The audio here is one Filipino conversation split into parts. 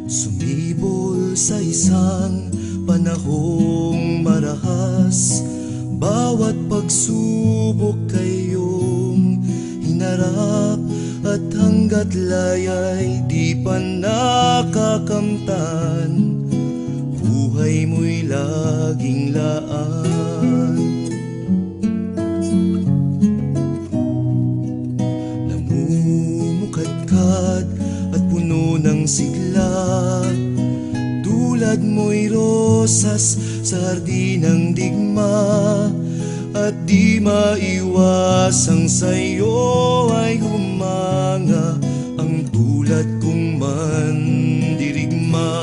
Sumibol sa isang panahong marahas, bawat pagsubok kayong hinarap, at hanggat laya'y di pa nakakamtan, buhay mo'y laging laan. Namumukadkad at puno ng sigla, tulad mo'y rosas sa hardinang digma, at di maiwasang sa'yo ay humanga ang tulad kong mandirigma.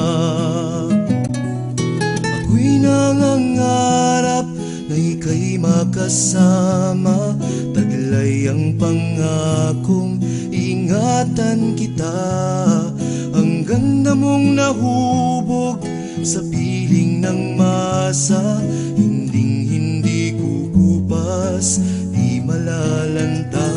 Ako'y nangangarap na ika'y makasama, taglay ang pangakong ingatan kita, hanggang na mong nahubog sa piling ng masa. Hinding-hindi kukupas, di malalanta.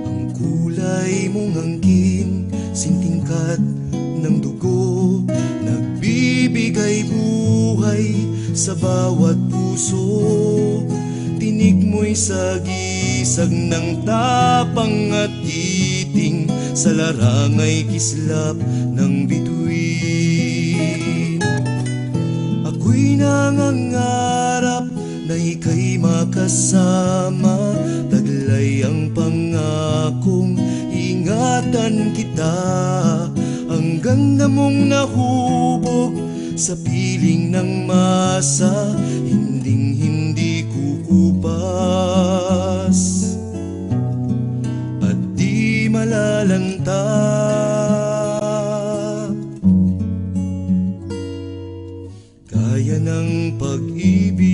Ang kulay mong angkin, sintingkat ng dugo, nagbibigay buhay sa bawat puso. Tinig mo'y sagisag ng tapang at iting, sa larangay kislap ng bituin. Ako'y nangangarap na ika'y makasama, taglay ang pangakong ingatan kita, hanggang na mong nahubog sa piling ng masa. Hinding-hindi kukupas at di malalanta. Kaya ng pag-ibig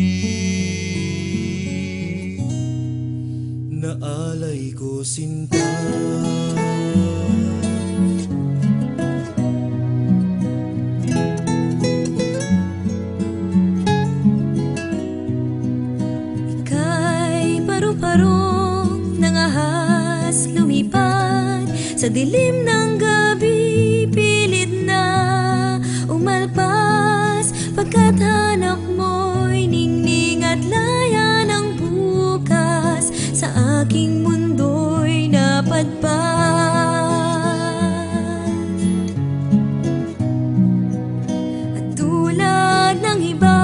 na alay ko sinta. Parong nangahas lumipad sa dilim ng gabi, pilit na umalpas, pagkat hanap mo'y ningning at laya ng bukas, sa aking mundo'y napadpad. At tulad ng iba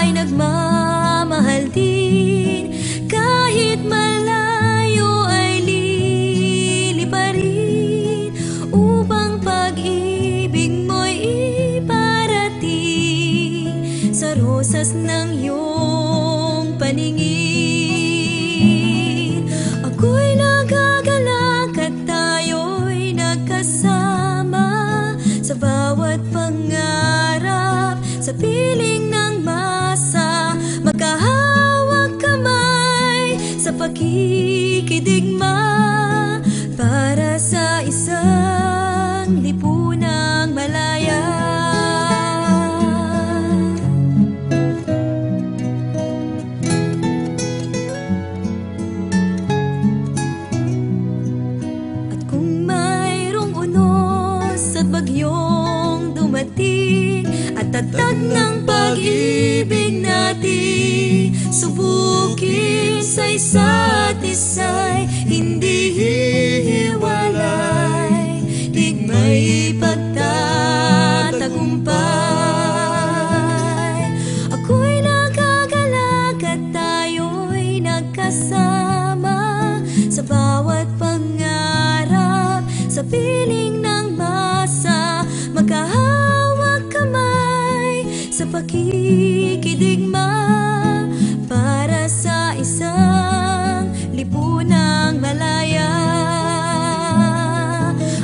ay nagmamahal din, kahit malayo ay liliparin, upang pag-ibig mo'y iparating sa rosas ng iyong paningin. Ako'y nagagalak at tayo'y nagkasama, sa bawat pangarap, sa piling ng masa, magkahawak kamay sa pakikidigma, para sa isang lipunang malaya. At kung mayroong unos at bagyong dumating, at tatag ng pag-ibig natin subukin sa isa't isa'y hindi hihiwalay, digma'y pagtatagumpay. Ako'y nagagalak at tayo'y nagkasama, sa bawat pangarap, sa piling ng masa, magkahawak kamay sa pakikidigma, para sa isang lipunang malaya.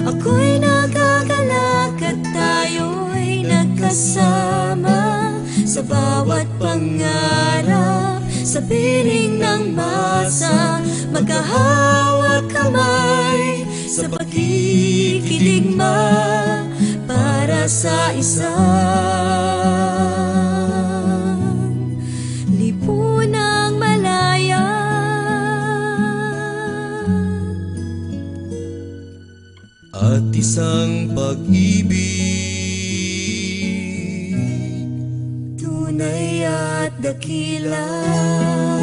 Ako'y nagagalak at tayo'y nagkasama, sa bawat pangarap, sa piling ng masa, magkahawak kamay sa pakikidigma, para sa isang lipunang dakila.